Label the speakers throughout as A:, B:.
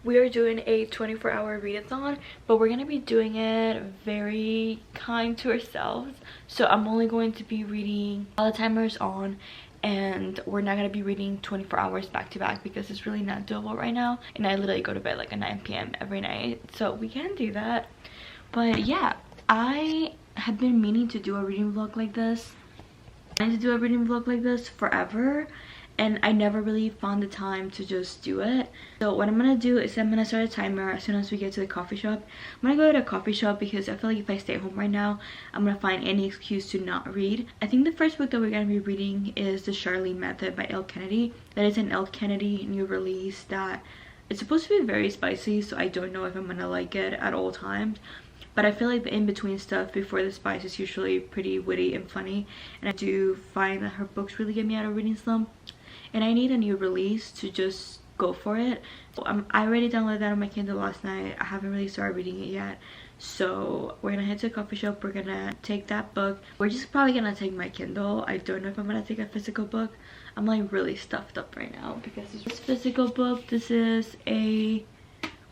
A: We are doing a 24-hour readathon, but we're going to be doing it very kind to ourselves. So I'm only going to be reading while the timer is on, and we're not going to be reading 24 hours back to back because it's really not doable right now. And I literally go to bed like at 9 p.m. every night, so we can't do that. But yeah, I have been meaning to do a reading vlog like this. Forever, and I never really found the time to just do it. So what I'm gonna do is I'm gonna start a timer as soon as we get to the coffee shop. I'm gonna go to a coffee shop because I feel like if I stay home right now, I'm gonna find any excuse to not read. I think the first book that we're gonna be reading is The Charlene Method by Elle Kennedy. That is an Elle Kennedy new release that it's supposed to be very spicy, so I don't know if I'm gonna like it at all times. But I feel like the in-between stuff before the spice is usually pretty witty and funny. And I do find that her books really get me out of reading slump. And I need a new release to just go for it. So I already downloaded that on my Kindle last night. I haven't really started reading it yet. So we're gonna head to a coffee shop. We're gonna take that book. We're just probably gonna take my Kindle. I don't know if I'm gonna take a physical book. I'm like really stuffed up right now because this physical book, this is an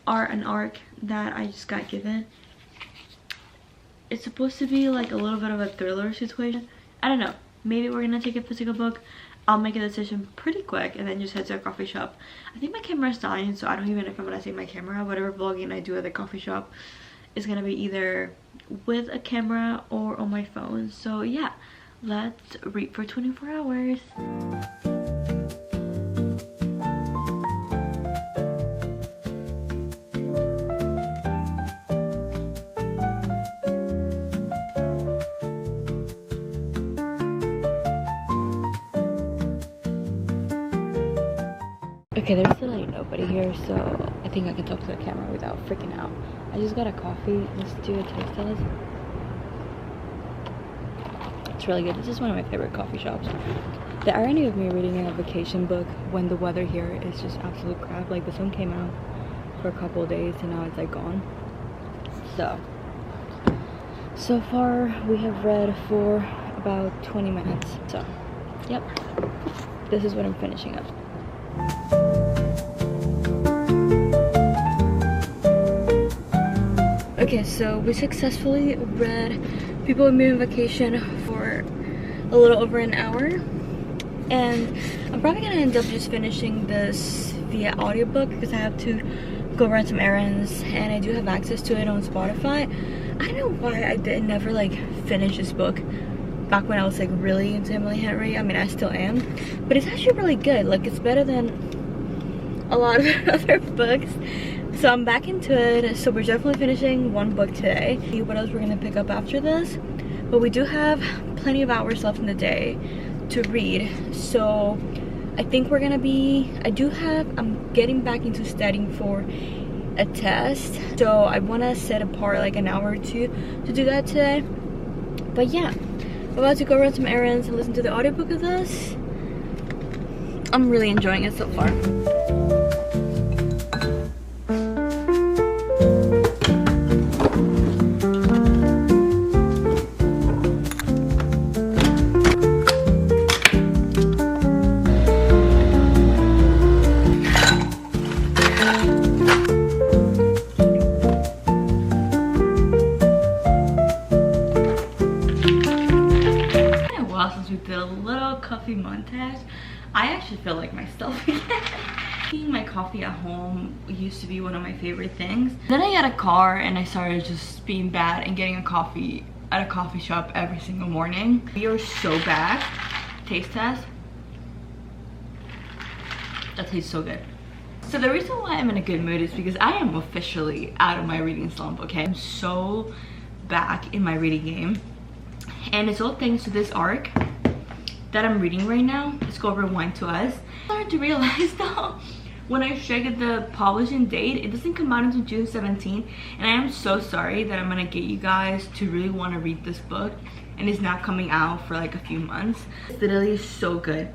A: arc that I just got given. It's supposed to be like a little bit of a thriller situation. I don't know. Maybe we're gonna take a physical book. I'll make a decision pretty quick and then just head to a coffee shop. I think my camera's dying, so I don't even know if I'm gonna take my camera. Whatever vlogging I do at the coffee shop is gonna be either with a camera or on my phone. So yeah, let's read for 24 hours. Okay, there's literally nobody here, so I think I can talk to the camera without freaking out. I just got a coffee. Let's do a taste test. It's really good. This is one of my favorite coffee shops. The irony of me reading a vacation book when the weather here is just absolute crap. Like, the sun came out for a couple of days and now it's like gone. So far we have read for about 20 minutes. So, yep. This is what I'm finishing up. Okay, so we successfully read People with Me on Vacation for a little over an hour, and I'm probably gonna end up just finishing this via audiobook because I have to go run some errands and I do have access to it on Spotify. I don't know why I never like finish this book back when I was like really into Emily Henry. I mean, I still am, but it's actually really good. Like, it's better than a lot of other books. So I'm back into it. So we're definitely finishing one book today. See what else we're gonna pick up after this, but we do have plenty of hours left in the day to read. So I think we're gonna be, I'm getting back into studying for a test, so I want to set apart like an hour or two to do that today. But yeah, I'm about to go run some errands and listen to the audiobook of this. I'm really enjoying it so far. Since we did a little coffee montage, I actually feel like myself again. Eating my coffee at home used to be one of my favorite things. Then I got a car and I started just being bad and getting a coffee at a coffee shop every single morning. We are so bad. Taste test. That tastes so good. So the reason why I'm in a good mood is because I am officially out of my reading slump, okay? I'm so back in my reading game. And it's all thanks to this arc that I'm reading right now. It's called Rewind to Us. I started to realize though, when I checked the publishing date, it doesn't come out until June 17th. And I am so sorry that I'm gonna get you guys to really want to read this book and it's not coming out for like a few months. It's literally so good.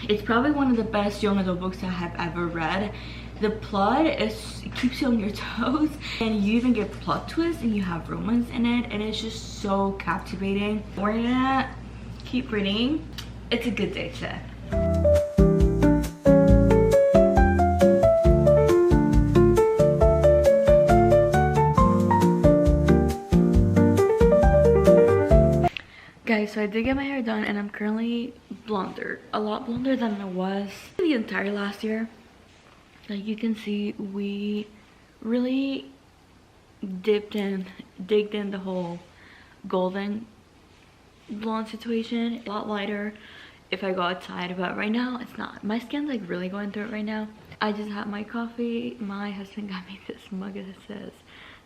A: It's probably one of the best young adult books I have ever read. The plot it keeps you on your toes, and you even get plot twists and you have romance in it, and it's just so captivating. We're gonna keep reading. It's a good day today. so I did get my hair done and I'm currently blonder, a lot blonder than I was the entire last year. Like you can see, we really digged in the whole golden blonde situation. A lot lighter if I go outside, but right now it's not. My skin's like really going through it right now. I just had my coffee. My husband got me this mug that says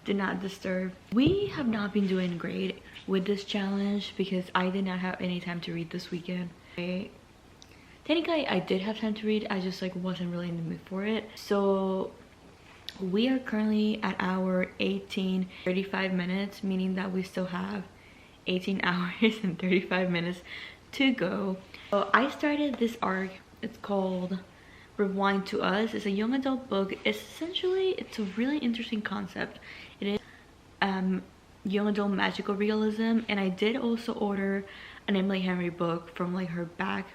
A: do not disturb. We have not been doing great with this challenge because I did not have any time to read this weekend. Technically I did have time to read, I just like wasn't really in the mood for it. So we are currently at hour 18:35 minutes, meaning that we still have 18 hours and 35 minutes to go. So I started this arc. It's called Rewind to Us. It's a young adult book. Essentially, it's a really interesting concept. It is young adult magical realism, and I did also order an Emily Henry book from like her back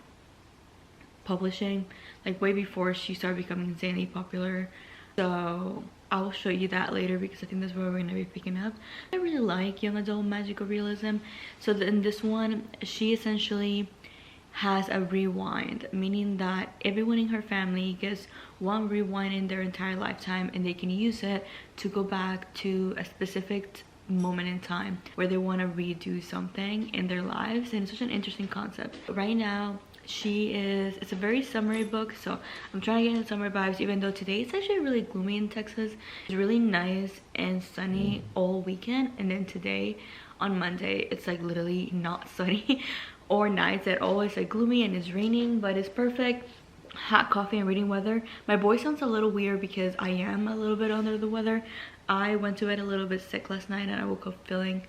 A: publishing, like way before she started becoming insanely popular. So I will show you that later because I think that's where we're going to be picking up. I really like young adult magical realism. So in this one, she essentially has a rewind, meaning that everyone in her family gets one rewind in their entire lifetime, and they can use it to go back to a specific moment in time where they want to redo something in their lives. And it's such an interesting concept. Right now it's a very summery book, so I'm trying to get in summer vibes, even though today it's actually really gloomy in Texas. It's really nice and sunny all weekend, and then today on Monday it's like literally not sunny or nice at all. It's like gloomy and it's raining, but it's perfect hot coffee and reading weather. My voice sounds a little weird because I am a little bit under the weather. I went to bed a little bit sick last night and I woke up feeling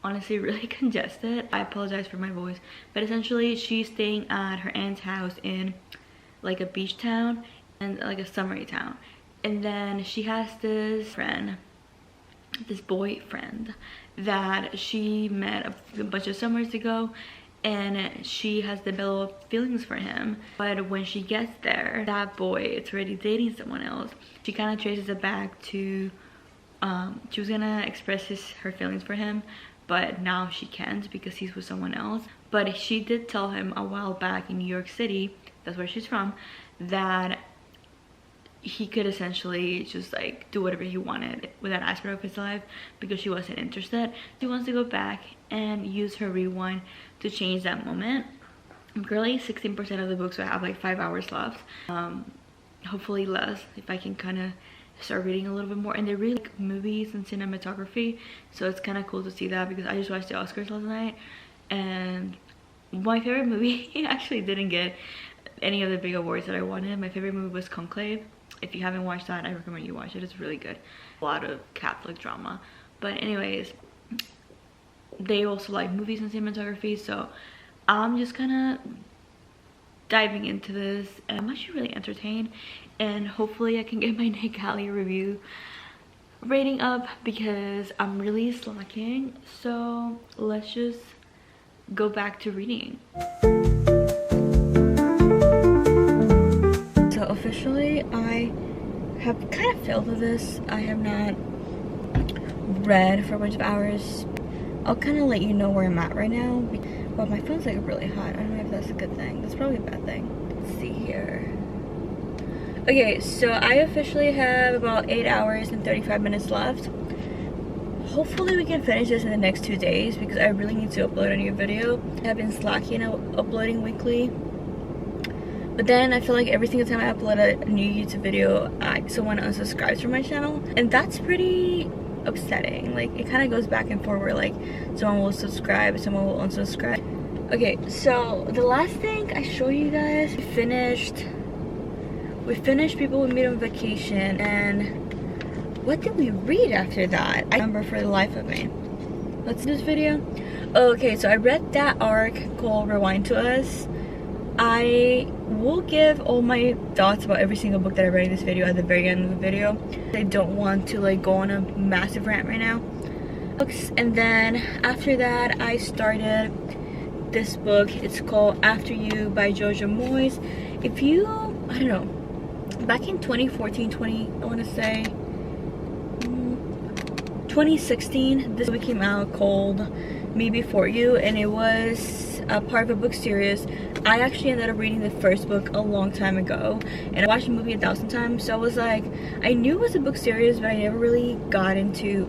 A: honestly really congested. I apologize for my voice, but essentially she's staying at her aunt's house in like a beach town and like a summery town, and then she has this boyfriend that she met a bunch of summers ago, and she has developed feelings for him. But when she gets there, that boy is already dating someone else. She kind of traces it back to she was gonna express her feelings for him, but now she can't because he's with someone else. But she did tell him a while back in New York City, that's where she's from, that he could essentially just like do whatever he wanted with that aspect of his life because she wasn't interested. She wants to go back and use her rewind to change that moment. I'm currently 16% of the book, so I have like 5 hours left. Hopefully less if I can kind of start reading a little bit more. And they really like movies and cinematography, so it's kind of cool to see that because I just watched the Oscars last night and my favorite movie actually didn't get any of the big awards that I wanted. My favorite movie was Conclave. If you haven't watched that, I recommend you watch it. It's really good. A lot of Catholic drama. But anyways, they also like movies and cinematography, so I'm just kind of diving into this and I'm actually really entertained, and hopefully I can get my Nick Alley review rating up because I'm really slacking. So let's just go back to reading. So officially I have kind of failed with this. I have not read for a bunch of hours. I'll kind of let you know where I'm at right now. Well, my phone's like really hot. I don't know if that's a good thing. That's probably a bad thing. Let's see here. Okay, so I officially have about 8 hours and 35 minutes left. Hopefully we can finish this in the next 2 days because I really need to upload a new video. I've been slacking uploading weekly. But then I feel like every single time I upload a new YouTube video, someone unsubscribes from my channel. And that's pretty upsetting. Like, it kind of goes back and forth where like someone will subscribe, someone will unsubscribe. Okay, so the last thing I show you guys, we finished People We Meet on Vacation, and what did we read after that? I remember for the life of me. Let's do this video. Okay, so I read that arc called Rewind to Us. I will give all my thoughts about every single book that I read in this video at the very end of the video. I don't want to like go on a massive rant right now. And then after that I started this book. It's called After You by Jojo Moyes. If you, I don't know, back in 2014, I want to say 2016, this book came out called Me Before You, and it was part of a book series. I actually ended up reading the first book a long time ago, and I watched the movie 1,000 times, so I was like, I knew it was a book series, but I never really got into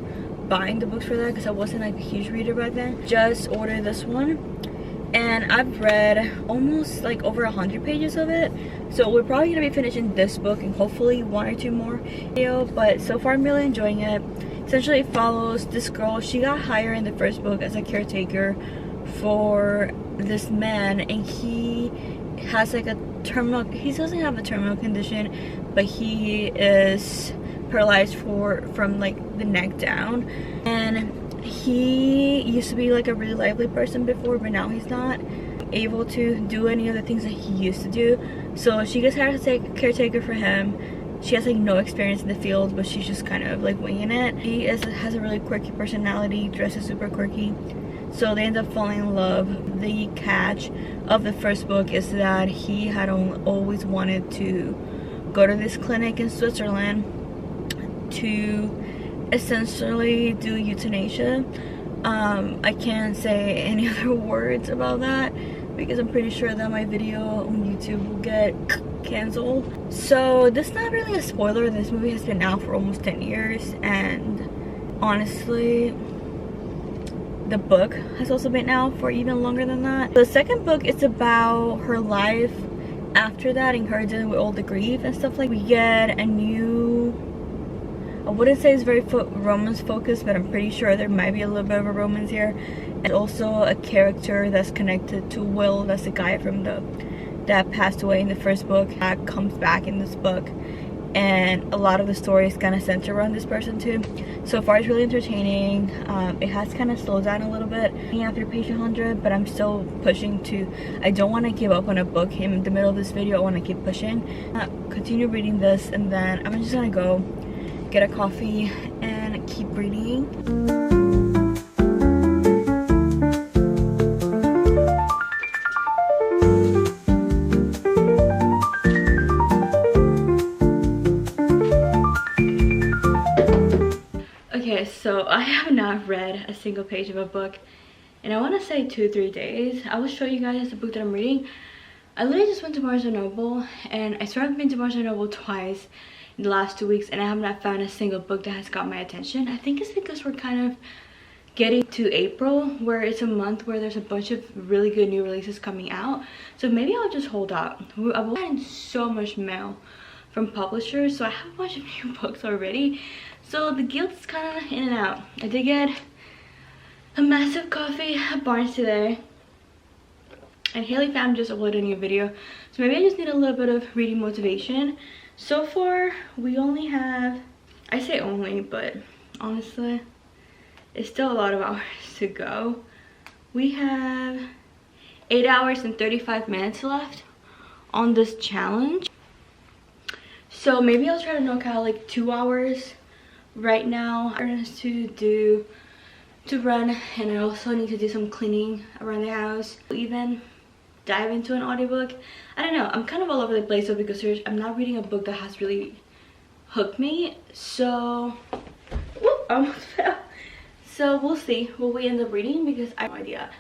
A: buying the books for that because I wasn't like a huge reader back then. Just ordered this one, and I've read almost like over 100 pages of it, so we're probably gonna be finishing this book and hopefully 1 or 2 more video. But so far I'm really enjoying it. Essentially it follows this girl. She got hired in the first book as a caretaker for this man, and he has like a terminal, he doesn't have a terminal condition, but he is paralyzed from like the neck down, and he used to be like a really lively person before, but now he's not able to do any of the things that he used to do. So she gets hired to take a caretaker for him. She has like no experience in the field, but she's just kind of like winging it. He has a really quirky personality, dresses super quirky, so they end up falling in love. The catch of the first book is that he had always wanted to go to this clinic in Switzerland to essentially do euthanasia. I can't say any other words about that because I'm pretty sure that my video on YouTube will get canceled. So this is not really a spoiler. This movie has been out for almost 10 years, and honestly the book has also been out for even longer than that. The second book is about her life after that and her dealing with all the grief and stuff. Like, we get a new, I wouldn't say it's very romance focused, but I'm pretty sure there might be a little bit of a romance here. And also a character that's connected to Will, that's the guy from that passed away in the first book, that comes back in this book, and a lot of the story is kind of centered around this person too. So far it's really entertaining. It has kind of slowed down a little bit after page 100, but I'm still pushing to, I don't want to give up on a book in the middle of this video. I want to keep pushing, continue reading this, and then I'm just gonna go get a coffee and keep reading. Okay, so I have not read a single page of a book and I want to say 2-3 days. I will show you guys the book that I'm reading. I literally just went to Barnes & Noble, and I swear I've been to Barnes & Noble twice in the last 2 weeks and I have not found a single book that has got my attention. I think it's because we're kind of getting to April, where it's a month where there's a bunch of really good new releases coming out. So maybe I'll just hold out. I've gotten so much mail from publishers, so I have a bunch of new books already. So the guilt is kind of in and out. I did get a massive coffee at Barnes today, and Haley Pham just uploaded a new video, so maybe I just need a little bit of reading motivation. So far we only have, I say only, but honestly it's still a lot of hours to go. We have 8 hours and 35 minutes left on this challenge, so maybe I'll try to knock out like 2 hours right now. I'm going to run, and I also need to do some cleaning around the house. Even dive into an audiobook. I don't know, I'm kind of all over the place though, because I'm not reading a book that has really hooked me. So whoop, I almost fell. So we'll see what we end up reading, because I have no idea.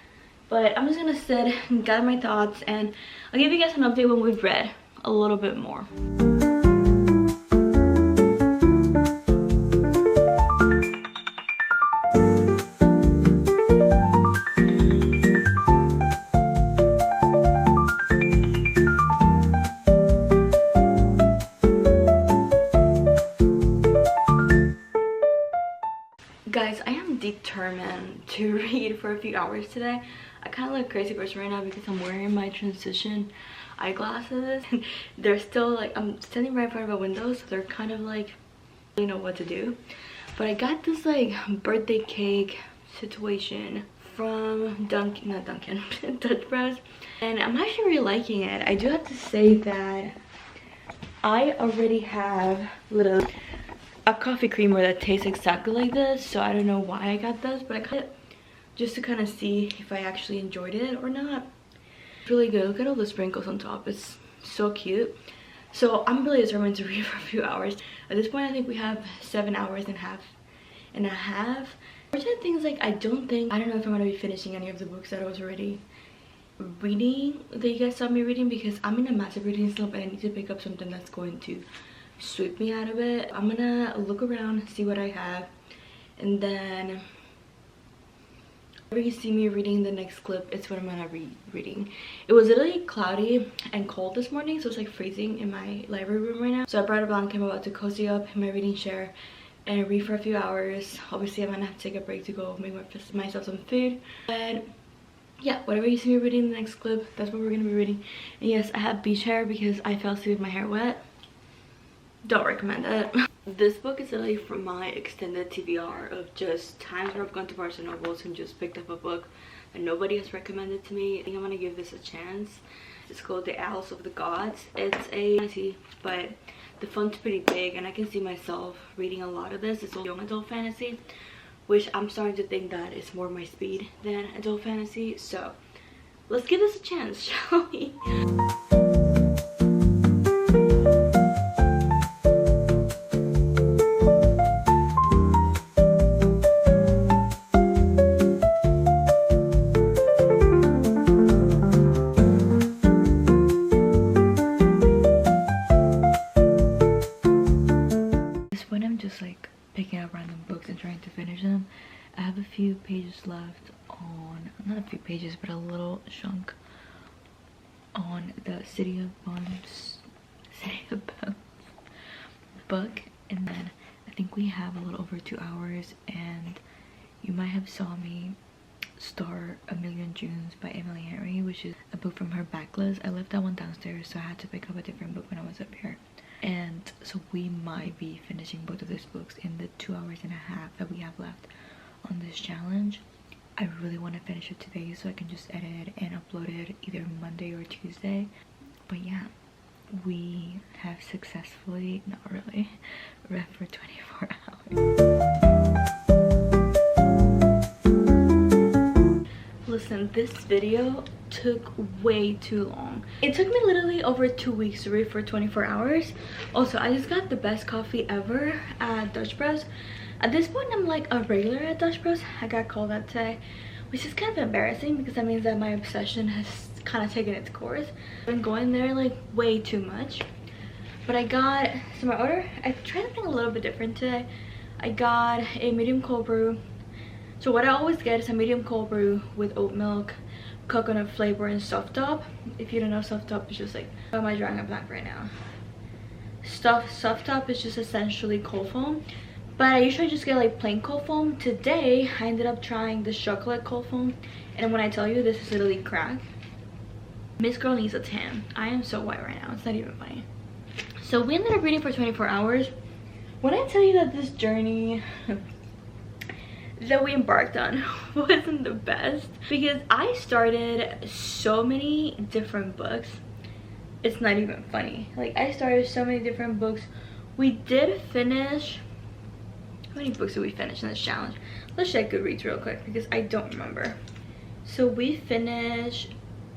A: But I'm just gonna sit and gather my thoughts, and I'll give you guys an update when we've read a little bit more. Guys, I am determined to read for a few hours today. I kind of look a crazy person right now because I'm wearing my transition eyeglasses. They're still like, I'm standing right in front of a window, so they're kind of like, I don't know what to do. But I got this like birthday cake situation from Dutch Bros, and I'm actually really liking it. I do have to say that I already have a coffee creamer that tastes exactly like this, so I don't know why I got this, but I got it just to kind of see if I actually enjoyed it or not. It's really good. Look at all the sprinkles on top. It's so cute. So I'm really determined to read for a few hours. At this point I think we have 7 hours and a half. Unfortunate things, like I don't know if I'm gonna be finishing any of the books that I was already reading that you guys saw me reading, because I'm in a massive reading slump and I need to pick up something that's going to sweep me out of it. I'm gonna look around, see what I have, and then whenever you see me reading the next clip, it's what I'm gonna be reading. It was literally cloudy and cold this morning, so it's like freezing in my library room right now. So I brought a blanket. I'm about to cozy up in my reading chair and read for a few hours. Obviously I'm gonna have to take a break to go make myself some food. But yeah, whatever you see me reading in the next clip, that's what we're gonna be reading. And yes, I have beach hair because I fell asleep with my hair wet. Don't recommend it. This book is literally from my extended TBR of just times where I've gone to Barnes & Nobles and just picked up a book that nobody has recommended to me. I think I'm gonna give this a chance. It's called The Owls of the Gods. It's a fantasy, but the font's pretty big and I can see myself reading a lot of this. It's all young adult fantasy, which I'm starting to think that it's more my speed than adult fantasy. So let's give this a chance, shall we? Picking up random books and trying to finish them. I have a few pages left on, not a few pages, but a little chunk on the City of Bones book, and then I think we have a little over 2 hours, and you might have saw me start A Million Junes by Emily Henry, which is a book from her backlist. I left that one downstairs, so I had to pick up a different book when I was up here. And so we might be finishing both of these books in the 2.5 hours that we have left on this challenge. I really want to finish it today so I can just edit and upload it either Monday or Tuesday. But yeah, we have successfully, not really, read for 24 hours. Listen, this video took way too long. It took me literally over 2 weeks to read for 24 hours. Also, I just got the best coffee ever at Dutch Bros. At this point, I'm like a regular at Dutch Bros. I got called that today, which is kind of embarrassing because that means that my obsession has kind of taken its course. I've been going there like way too much. But I got, so my order, I tried something a little bit different today. I got a medium cold brew. So what I always get is a medium cold brew with oat milk, coconut flavor, and soft top. If you don't know, soft top is just like, what am I drawing a blank right now? Soft top is just essentially cold foam, but I usually just get like plain cold foam. Today I ended up trying the chocolate cold foam, and when I tell you, this is literally crack. Miss Girl needs a tan. I am so white right now, it's not even funny. So we ended up reading for 24 hours. When I tell you that this journey that we embarked on wasn't the best, because I started so many different books, it's not even funny. Like, I started so many different books. We did finish, how many books did we finish in this challenge? Let's check Goodreads real quick because I don't remember. So we finished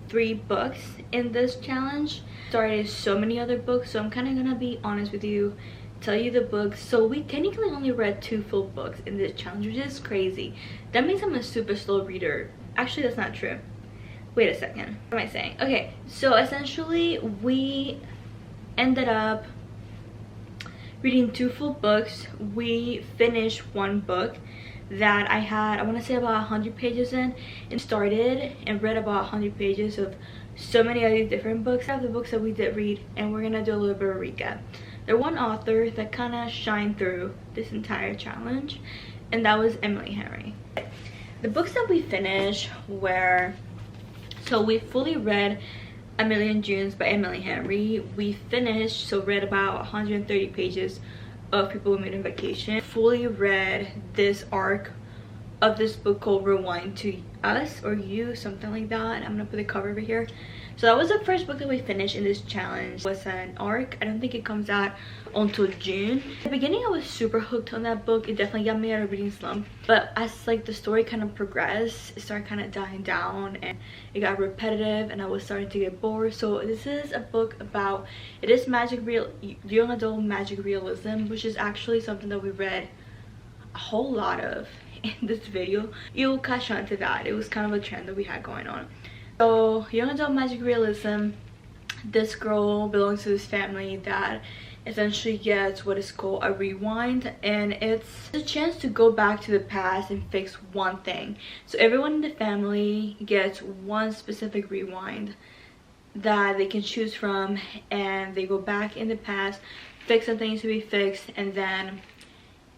A: 3 books in this challenge. Started so many other books, so I'm kind of gonna be honest with you, tell you the books. So we technically only read 2 full books in this challenge, which is crazy. That means I'm a super slow reader. Actually, that's not true. Wait a second, what am I saying? Okay, so essentially we ended up reading 2 full books. We finished 1 book that I had, I want to say, about 100 pages in, and started and read about 100 pages of so many other different books. I have the books that we did read, and we're gonna do a little bit of a recap. There's one author that kind of shined through this entire challenge, and that was Emily Henry. The books that we finished were, so we fully read A Million Junes by Emily Henry. We finished, so read about 130 pages of People Who Made on Vacation. Fully read this arc of this book called Rewind to Us or You, something like that. I'm gonna put the cover over here. So that was the first book that we finished in this challenge. It was an arc. I don't think it comes out until June. At the beginning, I was super hooked on that book. It definitely got me out of reading slump. But as like the story kind of progressed, it started kind of dying down and it got repetitive and I was starting to get bored. So this is a book about, it is young adult magic realism, which is actually something that we read a whole lot of in this video. You'll catch on to that. It was kind of a trend that we had going on. So young adult magic realism, this girl belongs to this family that essentially gets what is called a rewind, and it's a chance to go back to the past and fix one thing. So everyone in the family gets one specific rewind that they can choose from, and they go back in the past, fix something needs to be fixed, and then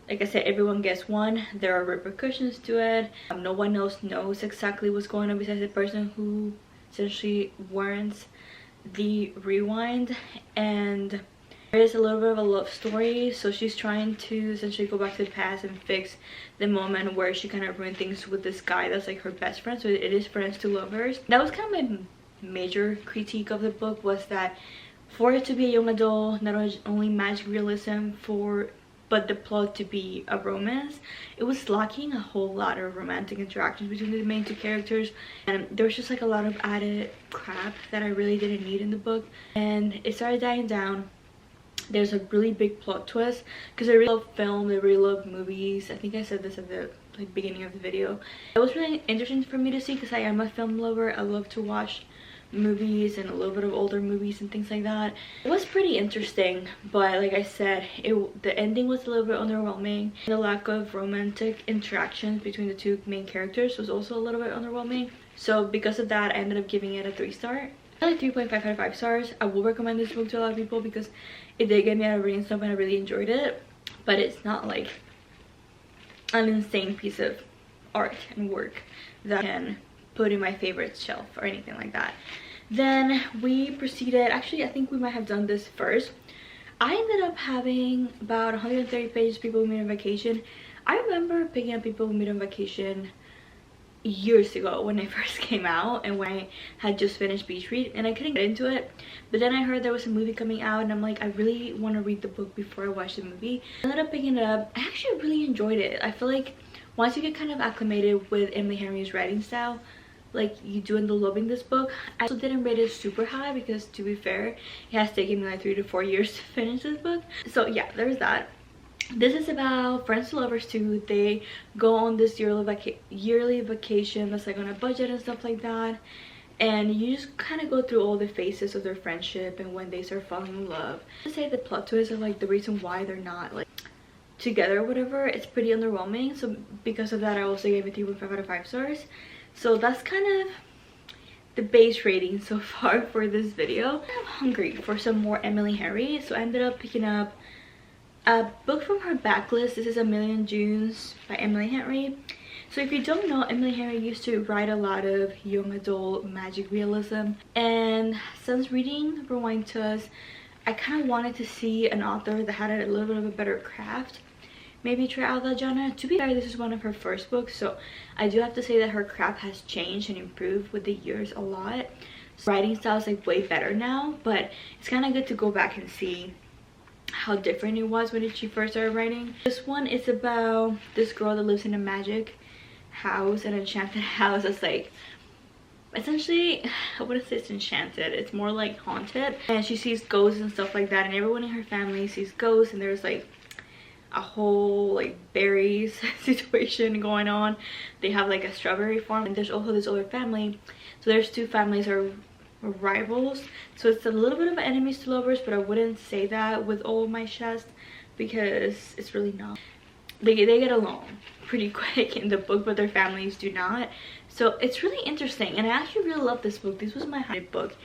A: like I said, everyone gets one. There are repercussions to it. No one else knows exactly what's going on besides the person who essentially warrants the rewind. And there is a little bit of a love story, so she's trying to essentially go back to the past and fix the moment where she kind of ruined things with this guy that's like her best friend. So it is friends to lovers. That was kind of my major critique of the book, was that for it to be a young adult, not only magic realism, but the plot to be a romance, it was lacking a whole lot of romantic interactions between the main two characters, and there was just like a lot of added crap that I really didn't need in the book. And it started dying down. There's a really big plot twist, because I really love film, I really love movies. I think I said this at the beginning of the video. It was really interesting for me to see, because I am a film lover. I love to watch movies and a little bit of older movies and things like that. It was pretty interesting, but like I said, the ending was a little bit underwhelming. The lack of romantic interactions between the two main characters was also a little bit underwhelming. So because of that, I ended up giving it a 3-star. Like 3.5 out of 5 stars. I will recommend this book to a lot of people because it did get me out of reading stuff and I really enjoyed it, but it's not like an insane piece of art and work that I can put in my favorites shelf or anything like that. Then we proceeded, actually I think we might have done this first. I ended up having about 130 pages People We Meet on Vacation. I remember picking up People We Meet on Vacation years ago when it first came out, and when I had just finished Beach Read, and I couldn't get into it. But then I heard there was a movie coming out, and I'm like, I really want to read the book before I watch the movie. I ended up picking it up. I actually really enjoyed it. I feel like once you get kind of acclimated with Emily Henry's writing style, like you do end up loving this book. I also didn't rate it super high because, to be fair, it has taken me like 3 to 4 years to finish this book. So yeah, there's that. This is about friends to lovers too. They go on this yearly vacation that's like on a budget and stuff like that, and you just kind of go through all the phases of their friendship and when they start falling in love. To say the plot twist of like the reason why they're not like together or whatever, it's pretty underwhelming. So because of that, I also gave it 3.5 out of 5 stars. So that's kind of the base rating so far for this video. I'm hungry for some more Emily Henry, so I ended up picking up a book from her backlist. This is A Million Junes by Emily Henry. So if you don't know, Emily Henry used to write a lot of young adult magic realism, and since reading Rewind to Us, I kind of wanted to see an author that had a little bit of a better craft, maybe try out that genre. To be fair, this is one of her first books, so I do have to say that her craft has changed and improved with the years a lot. So writing style is like way better now, but it's kind of good to go back and see how different it was when she first started writing. This one is about this girl that lives in a magic house, an enchanted house that's like, essentially, I wouldn't say it's enchanted, it's more like haunted, and she sees ghosts and stuff like that, and everyone in her family sees ghosts, and there's like a whole like berries situation going on. They have like a strawberry farm, and there's also this other family, so there's two families are rivals, so it's a little bit of enemies to lovers, but I wouldn't say that with all my chest because it's really not. They get along pretty quick in the book, but their families do not. So it's really interesting, and I actually really love this book. This was my highlight book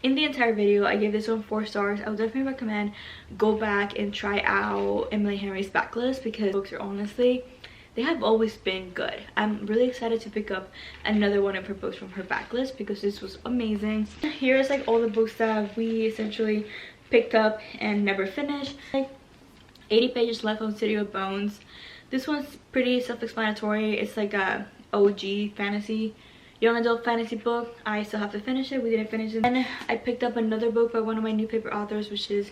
A: in the entire video. I gave this one 4 stars. I would definitely recommend go back and try out Emily Henry's backlist because books are honestly, they have always been good. I'm really excited to pick up another one of her books from her backlist because this was amazing. Here's like all the books that we essentially picked up and never finished. Like 80 pages left on City of Bones. This one's pretty self-explanatory. It's like a OG fantasy, young adult fantasy book. I still have to finish it. We didn't finish it. And I picked up another book by one of my new favorite authors, which is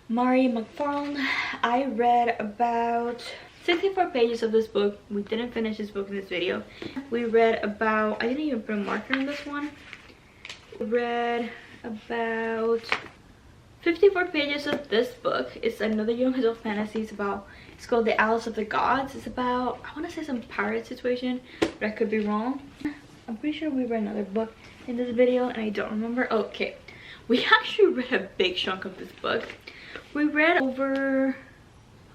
A: Mari McFarlane. I read about 64 pages of this book. We didn't finish this book in this video. We read about, I didn't even put a marker on this one. We read about 54 pages of this book. It's another young adult fantasy. It's called The Alice of the Gods. It's about, I want to say some pirate situation, but I could be wrong. I'm pretty sure we read another book in this video and I don't remember. Okay, we actually read a big chunk of this book. We read over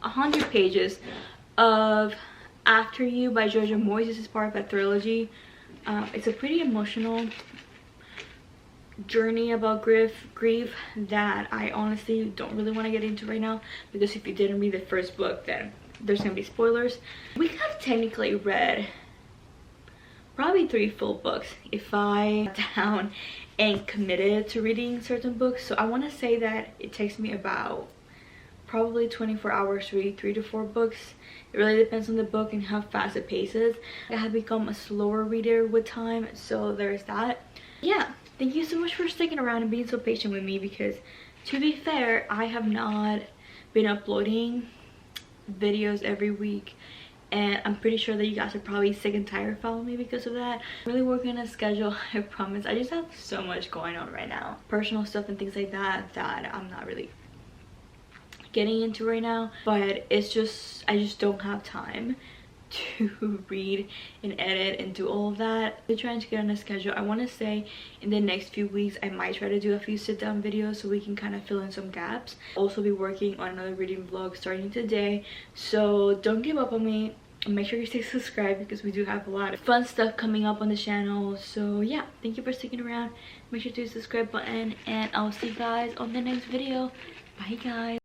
A: 100 pages of After You by Georgia Moyes. This is part of a trilogy. It's a pretty emotional journey about grief that I honestly don't really want to get into right now, because if you didn't read the first book, then there's gonna be spoilers. We have technically read probably 3 full books if I sat down and committed to reading certain books. So I want to say that it takes me about probably 24 hours to read 3 to 4 books. It really depends on the book and how fast it paces. I have become a slower reader with time, so there's that. Yeah, thank you so much for sticking around and being so patient with me, because to be fair, I have not been uploading videos every week, and I'm pretty sure that you guys are probably sick and tired of following me because of that. I'm really working on a schedule, I promise. I just have so much going on right now, personal stuff and things like that, that I'm not really getting into right now. But it's just, I just don't have time to read and edit and do all of that. I'm trying to get on a schedule. I want to say in the next few weeks I might try to do a few sit down videos so we can kind of fill in some gaps. Also be working on another reading vlog starting today, so don't give up on me. Make sure you stay subscribed because we do have a lot of fun stuff coming up on the channel. So yeah, thank you for sticking around. Make sure to hit the subscribe button and I'll see you guys on the next video. Bye guys.